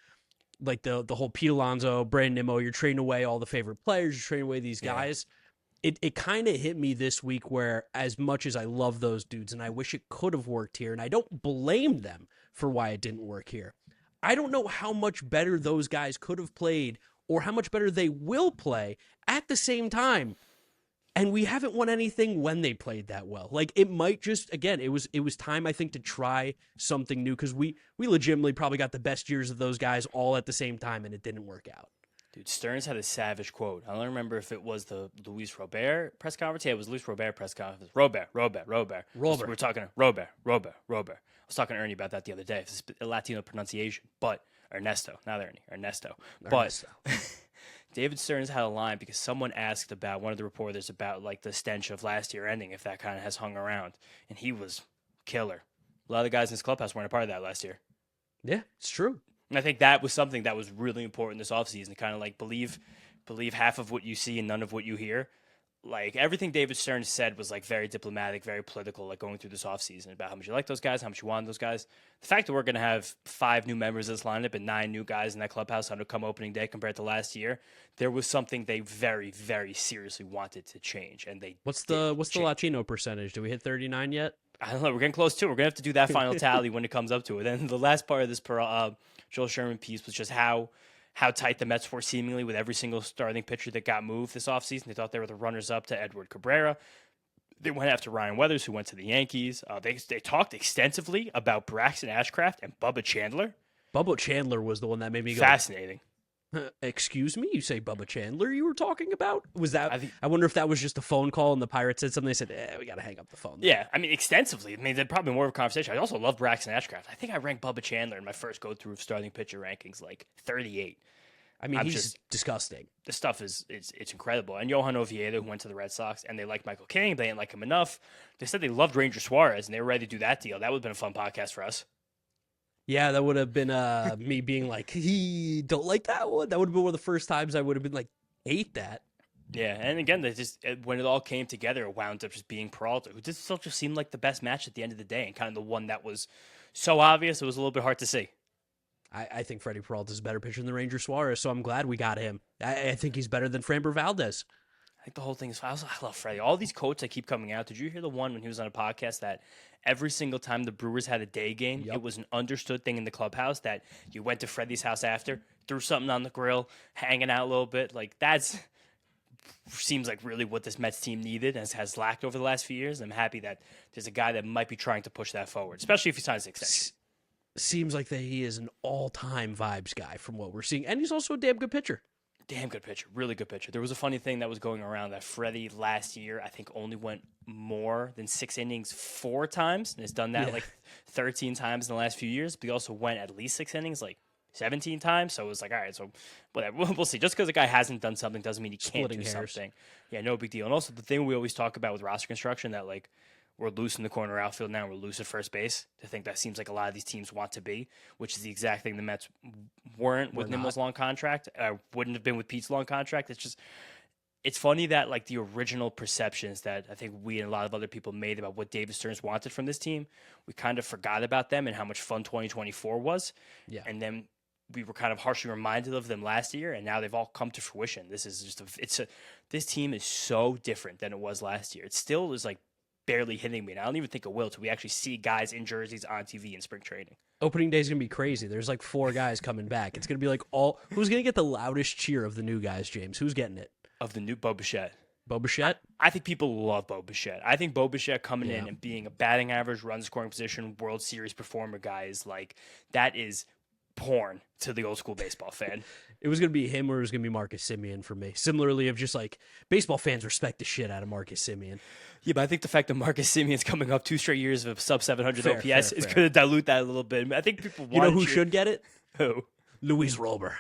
A: like the whole Pete Alonso, Brandon Nimmo, you're trading away all the favorite players, you're trading away these guys. It kind of hit me this week where, as much as I love those dudes and I wish it could have worked here, and I don't blame them for why it didn't work here, I don't know how much better those guys could have played or how much better they will play at the same time. And we haven't won anything when they played that well. Like, it might just, again, it was time, I think, to try something new, because we legitimately probably got the best years of those guys all at the same time, and it didn't work out.
B: Dude, Stearns had a savage quote. I don't remember if it was the Luis Robert press conference. Yeah, it was Luis Robert press conference. Robert. We're talking Robert. I was talking to Ernie about that the other day. It's a Latino pronunciation, but Ernesto, not Ernie, Ernesto. But David Stearns had a line because someone asked about, one of the reporters, about like the stench of last year ending, if that kind of has hung around, and he was killer. A lot of the guys in his clubhouse weren't a part of that last year.
A: Yeah, it's true.
B: And I think that was something that was really important this offseason, to kind of like believe half of what you see and none of what you hear. Like, everything David Stearns said was like very diplomatic, very political, like going through this offseason, about how much you like those guys, how much you want those guys. The fact that we're going to have 5 new members of this lineup and 9 new guys in that clubhouse on come opening day compared to last year, there was something they very, very seriously wanted to change. And they
A: What's the Latino percentage? Do we hit 39 yet?
B: I don't know. We're getting close to it. We're going to have to do that final tally when it comes up to it. And the last part of this Joel Sherman piece was just how tight the Mets were seemingly with every single starting pitcher that got moved this offseason. They thought they were the runners-up to Edward Cabrera. They went after Ryan Weathers, who went to the Yankees. They talked extensively about Braxton Ashcraft and Bubba Chandler.
A: Bubba Chandler was the one that made me go,
B: fascinating.
A: Excuse me, you say Bubba Chandler you were talking about? Was that? I
B: think,
A: wonder if that was just a phone call and the Pirates said something. They said, we got to hang up the phone.
B: yeah, I mean, extensively. I mean, they're probably more of a conversation. I also love Braxton Ashcraft. I think I ranked Bubba Chandler in my first go-through of starting pitcher rankings, like 38.
A: I mean, he's disgusting.
B: The stuff it's incredible. And Johan Oviedo, who went to the Red Sox, and they liked Michael King. They didn't like him enough. They said they loved Ranger Suarez, and they were ready to do that deal. That would have been a fun podcast for us.
A: Yeah, that would have been me being like, he don't like that one. That would have been one of the first times I would have been like, hate that.
B: Yeah, and again, they just when it all came together, it wound up just being Peralta, who just still just seemed like the best match at the end of the day, and kind of the one that was so obvious it was a little bit hard to see.
A: I think Freddy Peralta is a better pitcher than Ranger Suarez, so I'm glad we got him. I think he's better than Framber Valdez.
B: I think the whole thing is. I love Freddie. All these quotes that keep coming out. Did you hear the one when he was on a podcast that every single time the Brewers had a day game, It was an understood thing in the clubhouse that you went to Freddie's house after, threw something on the grill, hanging out a little bit. Like that's seems like really what this Mets team needed and has lacked over the last few years. I'm happy that there's a guy that might be trying to push that forward, especially if he signs an extension.
A: Seems like that he is an all-time vibes guy from what we're seeing, and he's also a damn good pitcher.
B: Damn good pitcher, really good pitcher. There was a funny thing that was going around that Freddie last year, I think, only went more than 6 innings 4 times, and has done that like 13 times in the last few years. But he also went at least 6 innings like 17 times. So it was like, all right, so whatever, we'll see. Just because a guy hasn't done something doesn't mean he can't do something. Yeah, no big deal. And also the thing we always talk about with roster construction that like we're loose in the corner outfield now. We're loose at first base. I think that seems like a lot of these teams want to be, which is the exact thing the Mets weren't with Nimel's long contract. Wouldn't have been with Pete's long contract. It's funny that like the original perceptions that I think we and a lot of other people made about what David Stearns wanted from this team, we kind of forgot about them and how much fun 2024 was. Yeah. And then we were kind of harshly reminded of them last year, and now they've all come to fruition. This is just this team is so different than it was last year. It still is like barely hitting me. And I don't even think it will till we actually see guys in jerseys on TV in spring training.
A: Opening day is going to be crazy. There's like 4 guys coming back. It's going to be like who's going to get the loudest cheer of the new guys, James? Who's getting it?
B: Of the new Bo Bichette.
A: Bo Bichette?
B: I think people love Bo Bichette. I think Bo Bichette coming in and being a batting average, run scoring position, World Series performer guy is like, that is porn to the old school baseball fan.
A: It was going to be him or it was going to be Marcus Semien for me. Similarly, of just like baseball fans respect the shit out of Marcus Semien.
B: Yeah, but I think the fact that Marcus Semien's coming up 2 straight years of sub 700 OPS is going to dilute that a little bit. I think people want
A: You know who should get it?
B: Who?
A: Luis Robert.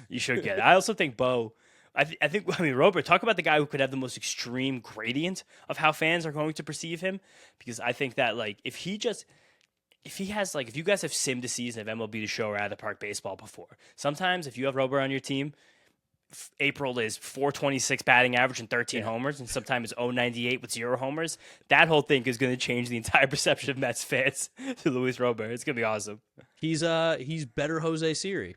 B: You should get it. I also think Bo. I mean, Robert, talk about the guy who could have the most extreme gradient of how fans are going to perceive him. Because I think that, like, if you guys have simmed a season of MLB The Show or Out of the Park Baseball before, sometimes if you have Robert on your team, April is 426 batting average and 13 homers, and sometimes 098 with 0 homers. That whole thing is going to change the entire perception of Mets fans to Luis Robert. It's going to be awesome.
A: He's better Jose Siri.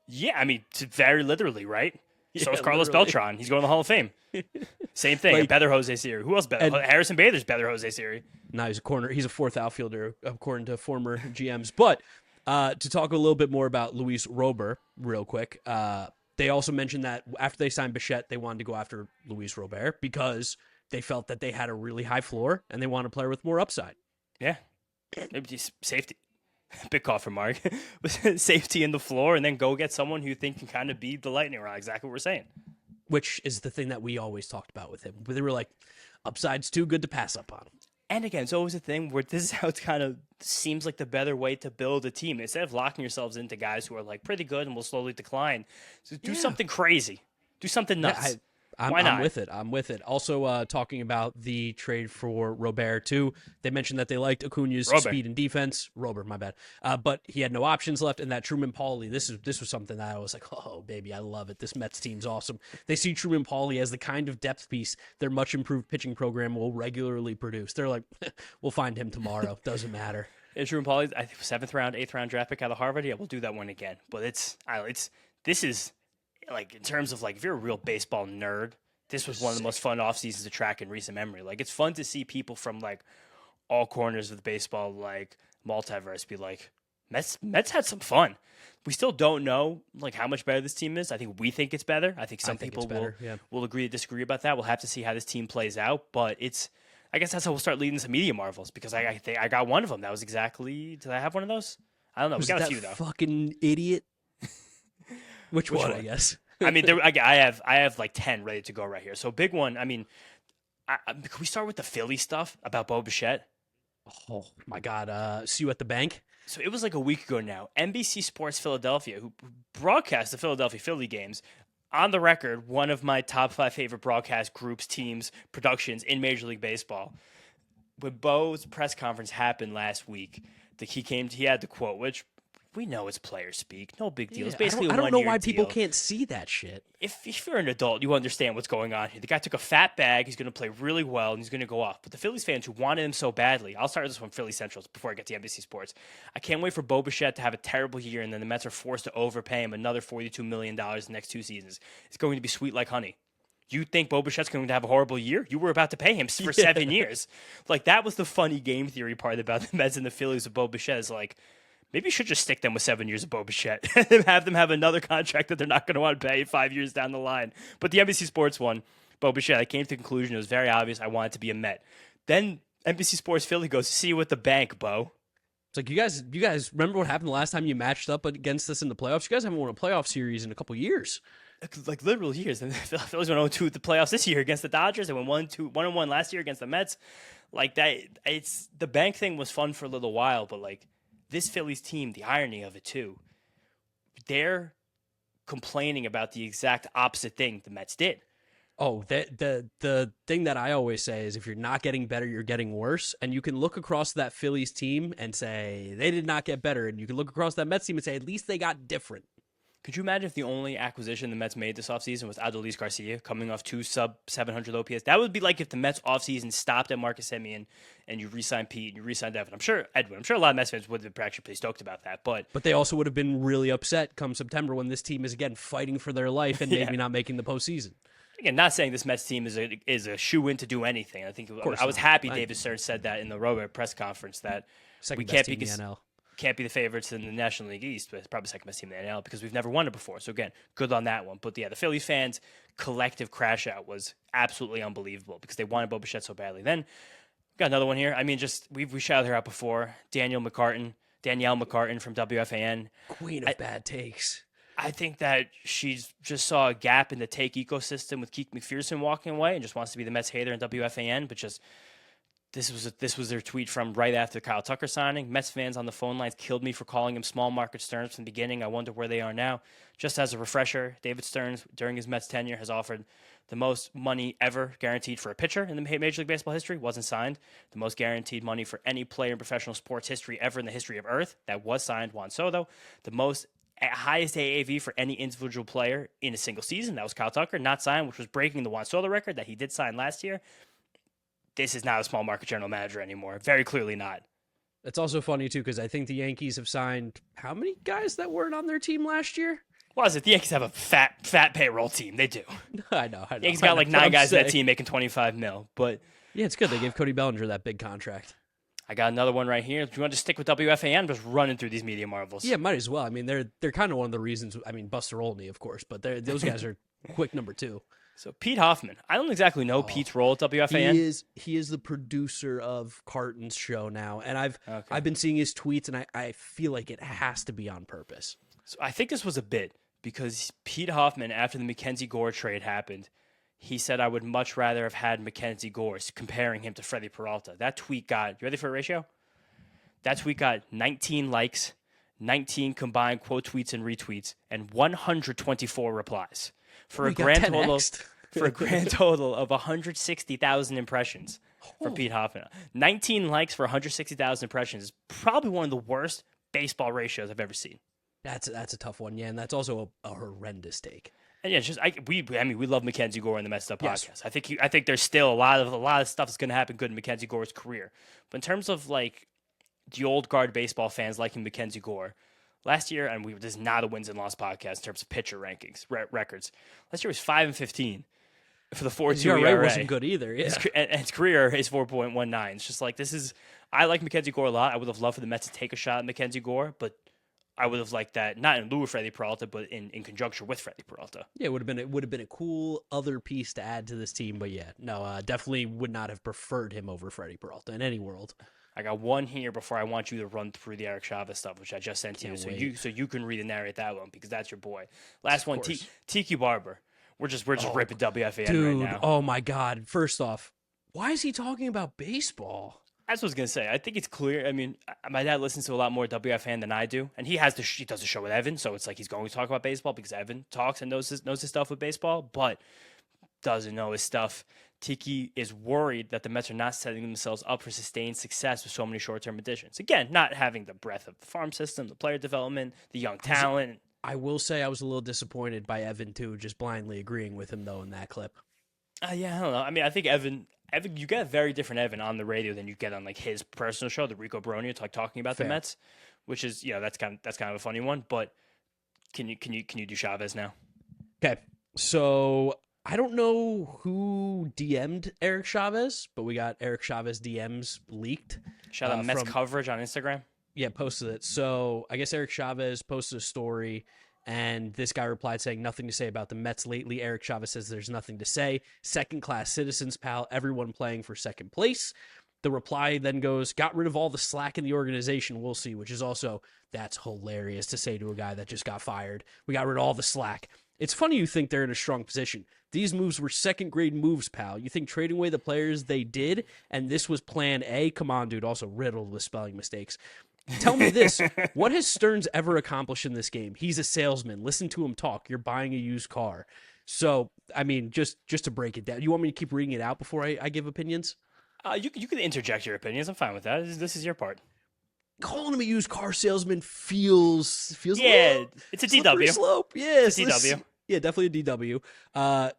B: Yeah, I mean, very literally, right?
A: Yeah,
B: so is Carlos
A: literally.
B: Beltran. He's going to the Hall of Fame. Same thing. Like, a better Jose Siri. Who else better? Harrison Bader's better Jose Siri.
A: No, he's a 4th outfielder according to former GMs. But to talk a little bit more about Luis Robert real quick, they also mentioned that after they signed Bichette, they wanted to go after Luis Robert because they felt that they had a really high floor and they wanted a player with more upside.
B: Yeah. Maybe just safety. Big call for Mark. Safety in the floor and then go get someone who you think can kind of be the lightning rod. Exactly what we're saying.
A: Which is the thing that we always talked about with him. But they were like, upside's too good to pass up on him.
B: And again, it's always a thing where this is how it kind of seems like the better way to build a team. Instead of locking yourselves into guys who are like pretty good and will slowly decline, so do something crazy. Do something nuts. Why not?
A: I'm with it. Also, talking about the trade for Robert, too. They mentioned that they liked Acuna's speed and defense. Robert, my bad. But he had no options left, and that Truman Pauly, this was something that I was like, oh, baby, I love it. This Mets team's awesome. They see Truman Pauly as the kind of depth piece their much-improved pitching program will regularly produce. They're like, we'll find him tomorrow. Doesn't matter.
B: Yeah, Truman Pauly, I think 7th round, 8th round draft pick out of Harvard. Yeah, we'll do that one again. But this is, like, in terms of, like, if you're a real baseball nerd, this was one of the most fun off seasons to track in recent memory. Like, it's fun to see people from, like, all corners of the baseball, like, multiverse be like, Mets had some fun. We still don't know, like, how much better this team is. I think we think it's better. I think some people will agree to disagree about that. We'll have to see how this team plays out. But I guess that's how we'll start leading some media marvels because I got one of them. That was exactly – did I have one of those? I don't know. We got a few, though.
A: Fucking idiot. Which one, I guess?
B: I mean, I have like 10 ready to go right here. So big one. I mean, can we start with the Philly stuff about Bo Bichette?
A: Oh my God. See you at the bank.
B: So it was like a week ago now. NBC Sports Philadelphia, who broadcast the Philadelphia Philly games, on the record, one of my top 5 favorite broadcast groups, teams, productions in Major League Baseball. When Bo's press conference happened last week, he had the quote, which we know it's player speak. No big deal. It's basically
A: I don't know why
B: deal.
A: people can't see that shit.
B: If you're an adult, you understand what's going on here. The guy took a fat bag. He's going to play really well, and he's going to go off. But the Phillies fans who wanted him so badly, I'll start this one Philly Central before I get to NBC Sports. I can't wait for Bo Bichette to have a terrible year, and then the Mets are forced to overpay him another $42 million the next 2 seasons. It's going to be sweet like honey. You think Bo Bichette's going to have a horrible year? You were about to pay him for 7 years. Like, that was the funny game theory part about the Mets and the Phillies with Bo Bichette. Is like, maybe you should just stick them with 7 years of Bo Bichette and have them have another contract that they're not going to want to pay 5 years down the line. But the NBC Sports one, Bo Bichette, I came to the conclusion it was very obvious I wanted to be a Met. Then NBC Sports Philly goes, see you at the bank, Bo.
A: It's like, you guys remember what happened the last time you matched up against us in the playoffs? You guys haven't won a playoff series in a couple years.
B: Like literal years. And the Phillies went 0-2 at the playoffs this year against the Dodgers. They went 1-1 last year against the Mets. Like that, it's the bank thing was fun for a little while, but like this Phillies team, the irony of it too, they're complaining about the exact opposite thing the Mets did.
A: Oh, the thing that I always say is if you're not getting better, you're getting worse. And you can look across that Phillies team and say they did not get better. And you can look across that Mets team and say at least they got different.
B: Could you imagine if the only acquisition the Mets made this offseason was Adolis Garcia coming off 2 sub-700 OPS? That would be like if the Mets offseason stopped at Marcus Semien and you re-signed Pete and you re-signed Devin. I'm sure a lot of Mets fans would have been actually pretty stoked about that. But
A: they also would have been really upset come September when this team is, again, fighting for their life and maybe not making the postseason.
B: Again, not saying this Mets team is a shoe-in to do anything. I think I was happy David Stern said that in the Robert press conference that we can't be can't be the favorites in the National League East, but it's probably the second best team in the NL because we've never won it before. So again, good on that one. But yeah, the Phillies fans' collective crash out was absolutely unbelievable because they wanted Bo Bichette so badly. Then got another one here. I mean, we shouted her out before. Danielle McCartan from WFAN,
A: queen of bad takes.
B: I think that she just saw a gap in the take ecosystem with Keith McPherson walking away and just wants to be the Mets hater in WFAN, but just. This was their tweet from right after Kyle Tucker signing. Mets fans on the phone lines killed me for calling him small market Stearns from the beginning. I wonder where they are now. Just as a refresher, David Stearns, during his Mets tenure, has offered the most money ever guaranteed for a pitcher in the Major League Baseball history. Wasn't signed. The most guaranteed money for any player in professional sports history ever in the history of Earth. That was signed, Juan Soto. The most highest AAV for any individual player in a single season. That was Kyle Tucker, not signed, which was breaking the Juan Soto record that he did sign last year. This is not a small market general manager anymore. Very clearly not.
A: It's also funny, too, because I think the Yankees have signed how many guys that weren't on their team last year?
B: Well, is it? The Yankees have a fat payroll team. They do.
A: I know.
B: The Yankees got like 9 guys in that team making $25 million. But
A: yeah, it's good. They gave Cody Bellinger that big contract.
B: I got another one right here. Do you want to stick with WFAN? I'm just running through these media marvels.
A: Yeah, might as well. I mean, they're kind of one of the reasons. I mean, Buster Olney, of course, but those guys are quick number 2.
B: So Pete Hoffman, I don't exactly know Pete's role at WFAN.
A: He is the producer of Carton's show now, and I've been seeing his tweets, and I feel like it has to be on purpose.
B: So I think this was a bit because Pete Hoffman, after the Mackenzie Gore trade happened, he said I would much rather have had Mackenzie Gore, comparing him to Freddy Peralta. That tweet got, you ready for a ratio? That tweet got 19 likes, 19 combined quote tweets and retweets, and 124 replies. For a grand total of 160,000 impressions for Pete Hoffman. 19 likes for 160,000 impressions is probably one of the worst baseball ratios I've ever seen.
A: That's a tough one, yeah, and that's also a horrendous take.
B: And yeah, it's just we love Mackenzie Gore in the Mets'd podcast. Yes. I think there's still a lot of stuff that's going to happen good in Mackenzie Gore's career. But in terms of like the old guard baseball fans liking Mackenzie Gore. Last year, and this is not a wins and loss podcast in terms of pitcher rankings records. Last year was 5-15 for the 4.2 ERA.
A: Wasn't good either. Yeah,
B: his career is 4.19. It's just like I like Mackenzie Gore a lot. I would have loved for the Mets to take a shot at Mackenzie Gore, but I would have liked that not in lieu of Freddy Peralta, but in conjunction with Freddy Peralta.
A: Yeah, it would have been a cool other piece to add to this team. But yeah, no, definitely would not have preferred him over Freddy Peralta in any world.
B: I got one here before I want you to run through the Eric Chavez stuff, which I just sent to you, so you can read and narrate that one because that's your boy. Last one, Tiki Barber. We're just ripping WFAN right now.
A: Oh my God! First off, why is he talking about baseball?
B: That's what I was gonna say. I think it's clear. I mean, my dad listens to a lot more WFAN than I do, and he does the show with Evan, so it's like he's going to talk about baseball because Evan talks and knows his stuff with baseball, but doesn't know his stuff. Tiki is worried that the Mets are not setting themselves up for sustained success with so many short-term additions. Again, not having the breadth of the farm system, the player development, the young talent.
A: I will say I was a little disappointed by Evan too, just blindly agreeing with him though in that clip.
B: Yeah, I don't know. I mean, I think Evan, you get a very different Evan on the radio than you get on like his personal show, the Rico Brony, talking about the Mets, which is that's kind of a funny one. But can you do Chavez now?
A: Okay, so I don't know who DM'd Eric Chavez, but we got Eric Chavez DMs leaked.
B: Shout out Mets coverage on Instagram.
A: Yeah, posted it. So I guess Eric Chavez posted a story, and this guy replied saying nothing to say about the Mets lately. Eric Chavez says there's nothing to say. Second-class citizens, pal. Everyone playing for second place. The reply then goes, got rid of all the slack in the organization. We'll see, which is also, that's hilarious to say to a guy that just got fired. We got rid of all the slack. It's funny you think they're in a strong position. These moves were second-grade moves, pal. You think trading away the players they did, and this was plan A? Come on, dude. Also riddled with spelling mistakes. Tell me this. What has Stearns ever accomplished in this game? He's a salesman. Listen to him talk. You're buying a used car. So, I mean, just to break it down. You want me to keep reading it out before I give opinions?
B: You can interject your opinions. I'm fine with that. This is your part.
A: Calling him a used car salesman feels
B: it's a DW
A: slope. Yes,
B: it's a DW.
A: Yeah, definitely a DW.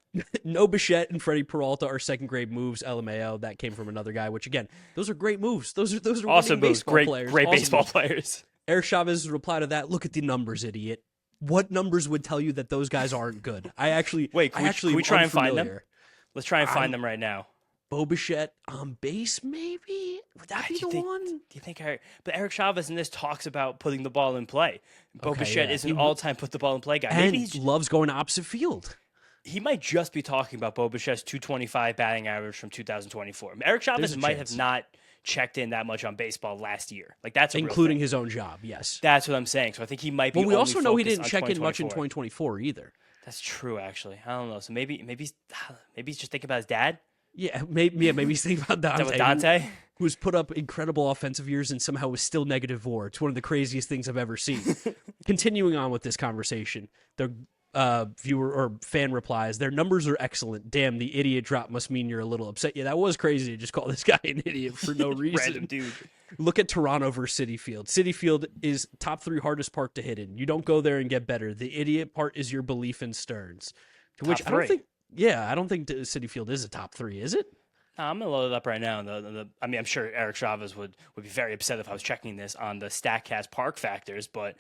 A: No Bichette and Freddy Peralta are second grade moves. LMAO, that came from another guy. Which again, those are great moves. Those are
B: awesome moves. Great
A: awesome
B: baseball players.
A: Eric Chavez's reply to that: look at the numbers, idiot. What numbers would tell you that those guys aren't good? Can we
B: try and find them? Let's try and find them right now.
A: Bo Bichette on base, maybe? Would that be the one?
B: Do you think But Eric Chavez in this talks about putting the ball in play. Bo Bichette is an all-time put the ball in play guy.
A: Maybe he loves going opposite field.
B: He might just be talking about Bo Bichette's 225 batting average from 2024. Eric Chavez might have not checked in that much on baseball last year. Like that's
A: including his own job, yes.
B: That's what I'm saying. So I think he might be.
A: Well, we also know he didn't check in much in 2024 either.
B: That's true, actually. I don't know. So maybe he's just thinking about his dad.
A: Yeah, maybe he's thinking about
B: Dante.
A: Who's put up incredible offensive years and somehow was still negative WAR. It's one of the craziest things I've ever seen. Continuing on with this conversation, the viewer or fan replies, their numbers are excellent. Damn, the idiot drop must mean you're a little upset. Yeah, that was crazy to just call this guy an idiot for no reason.
B: Random dude.
A: Look at Toronto versus Citi Field. Citi Field is top 3 hardest park to hit in. You don't go there and get better. The idiot part is your belief in Stearns. To which I don't think Citi Field is a top 3, is it?
B: I'm going to load it up right now. I mean, I'm sure Eric Chavez would be very upset if I was checking this on the StatCast park factors, but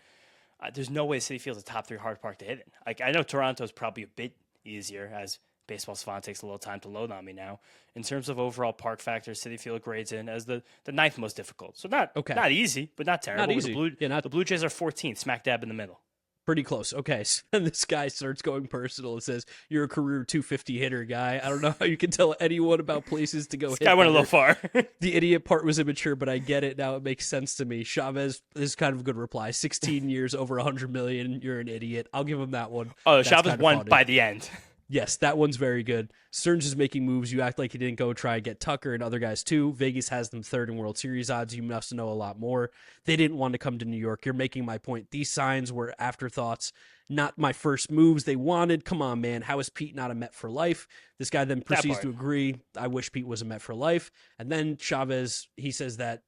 B: there's no way Citi Field's a top 3 hard park to hit in. Like, I know Toronto's probably a bit easier as Baseball Savant takes a little time to load on me now. In terms of overall park factors, Citi Field grades in as the 9th most difficult. So not easy, but not terrible.
A: Not easy.
B: The Blue Jays are 14th, smack dab in the middle.
A: Pretty close. Okay, so this guy starts going personal and says, you're a career 250 hitter guy. I don't know how you can tell anyone about places to go hit.
B: This guy went a little far.
A: The idiot part was immature, but I get it. Now it makes sense to me. Chavez is kind of a good reply. 16 years, over 100 million. You're an idiot. I'll give him that one.
B: Oh, Chavez won by the end.
A: Yes, that one's very good. Stearns is making moves. You act like he didn't go try and get Tucker and other guys too. Vegas has them 3rd in World Series odds. You must know a lot more. They didn't want to come to New York. You're making my point. These signs were afterthoughts, not my first moves they wanted. Come on, man. How is Pete not a Met for life? This guy then proceeds to agree. I wish Pete was a Met for life. And then Chavez, he says that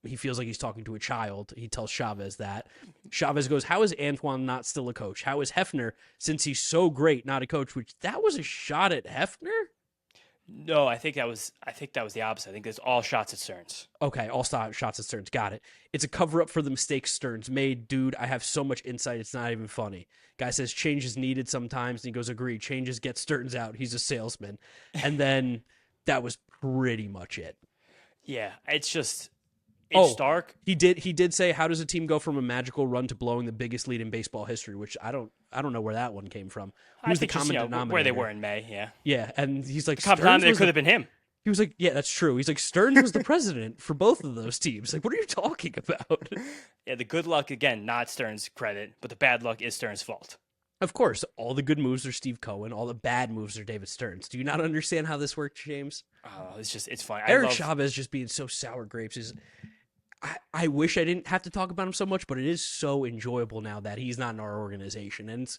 A: he feels like he's talking to a child. He tells Chavez that. Chavez goes, how is Antoine not still a coach? How is Hefner, since he's so great, not a coach? Which that was a shot at Hefner?
B: No, I think that was the opposite. I think it's all shots at Stearns.
A: Okay, all shots at Stearns. Got it. It's a cover-up for the mistakes Stearns made. Dude, I have so much insight, it's not even funny. Guy says change is needed sometimes, and he goes, agree, changes get Stearns out. He's a salesman. And then that was pretty much it.
B: Yeah, it's stark.
A: He did say, how does a team go from a magical run to blowing the biggest lead in baseball history? Which I don't know where that one came from. Who's the common denominator?
B: Where they were in May, yeah.
A: Yeah, and he's like,
B: the common denominator could have been him.
A: He was like, yeah, that's true. He's like, Stearns was the president for both of those teams. Like, what are you talking about?
B: Yeah, the good luck, again, not Stearns' credit, but the bad luck is Stearns' fault.
A: Of course, all the good moves are Steve Cohen. All the bad moves are David Stearns. Do you not understand how this works, James?
B: Oh, it's fun.
A: Eric Chavez just being so sour grapes is. I wish I didn't have to talk about him so much, but it is so enjoyable now that he's not in our organization. And it's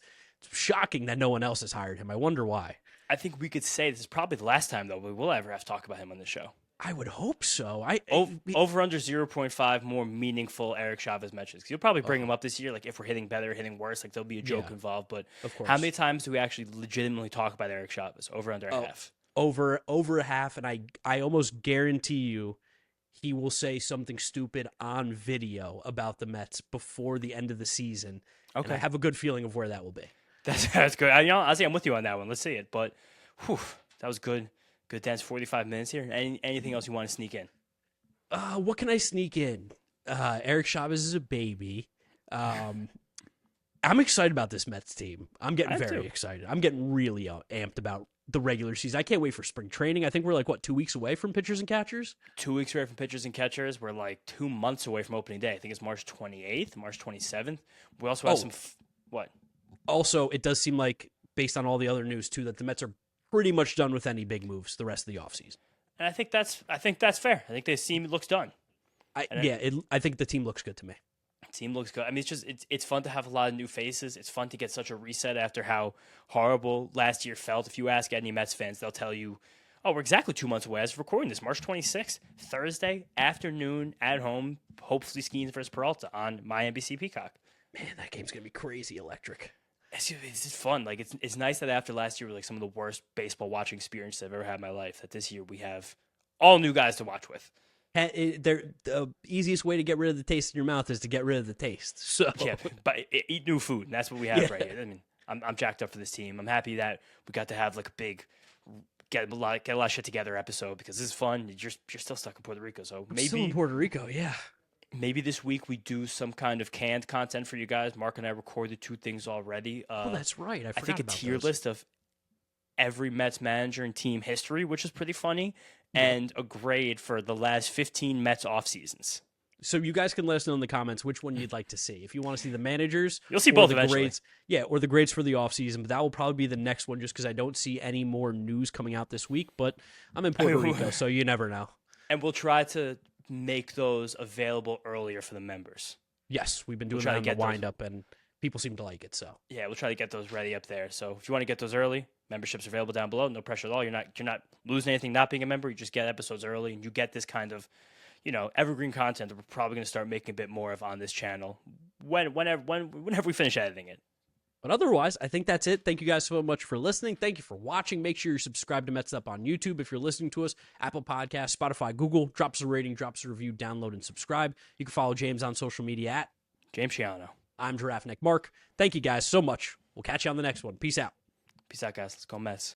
A: shocking that no one else has hired him. I wonder why.
B: I think we could say this is probably the last time, though, we will ever have to talk about him on the show.
A: I would hope so.
B: Over under 0.5 more meaningful Eric Chavez mentions. You'll probably bring him up this year. Like if we're hitting better, hitting worse, like there'll be a joke involved. But
A: of course.
B: How many times do we actually legitimately talk about Eric Chavez? Over under a half.
A: Over a half, and I almost guarantee you he will say something stupid on video about the Mets before the end of the season. Okay. And I have a good feeling of where that will be.
B: That's good. Honestly, I'm with you on that one. Let's see it. But that was good. Good dance, 45 minutes here. Anything else you want to sneak in?
A: What can I sneak in? Eric Chavez is a baby. I'm excited about this Mets team. I'm getting very excited. I'm getting really amped about the regular season. I can't wait for spring training. I think we're 2 weeks away from pitchers and catchers?
B: 2 weeks away from pitchers and catchers. We're 2 months away from opening day. I think it's March 28th, March 27th. We also have some... What?
A: Also, it does seem like, based on all the other news, too, that the Mets are pretty much done with any big moves the rest of the offseason.
B: And I think that's fair. I think the team looks done.
A: I think the team looks good to me.
B: Team looks good. I mean, it's fun to have a lot of new faces. It's fun to get such a reset after how horrible last year felt. If you ask any Mets fans, they'll tell you, oh, we're exactly 2 months away as of recording this, March 26th, Thursday afternoon at home, hopefully skiing versus Peralta on my NBC Peacock.
A: Man, that game's going to be crazy electric.
B: It's just fun. It's nice that after last year were some of the worst baseball watching experiences I've ever had in my life, that this year we have all new guys to watch with.
A: The easiest way to get rid of the taste in your mouth is to get rid of the taste. So
B: yeah, but eat new food, and that's what we have right here. I mean, I'm jacked up for this team. I'm happy that we got to have a big get a lot of shit together episode because this is fun. You're still stuck in Puerto Rico, so maybe
A: still in Puerto Rico, yeah.
B: Maybe this week we do some kind of canned content for you guys. Mark and I recorded 2 things already.
A: That's right. I
B: think a tier list of every Mets manager in team history, which is pretty funny, and a grade for the last 15 Mets off seasons.
A: So you guys can let us know in the comments which one you'd like to see. If you want to see the managers,
B: you'll see both eventually.
A: Grades, or the grades for the offseason. But that will probably be the next one, just because I don't see any more news coming out this week. But I'm in Puerto Rico, so you never know.
B: And we'll try to make those available earlier for the members.
A: Yes, we've been doing that in the wind up, and people seem to like it. So
B: yeah, we'll try to get those ready up there. So if you want to get those early, memberships are available down below. No pressure at all. You're not losing anything not being a member. You just get episodes early, and you get this kind of evergreen content that we're probably going to start making a bit more of on this channel whenever we finish editing it.
A: But otherwise, I think that's it. Thank you guys so much for listening. Thank you for watching. Make sure you're subscribed to Mets'd Up on YouTube if you're listening to us, Apple Podcasts, Spotify, Google. Drop us a rating, drop us a review, download, and subscribe. You can follow James on social media at
B: James Chiano.
A: I'm Giraffe Neck Mark. Thank you guys so much. We'll catch you on the next one. Peace out.
B: Peace out, guys. Let's go Mets.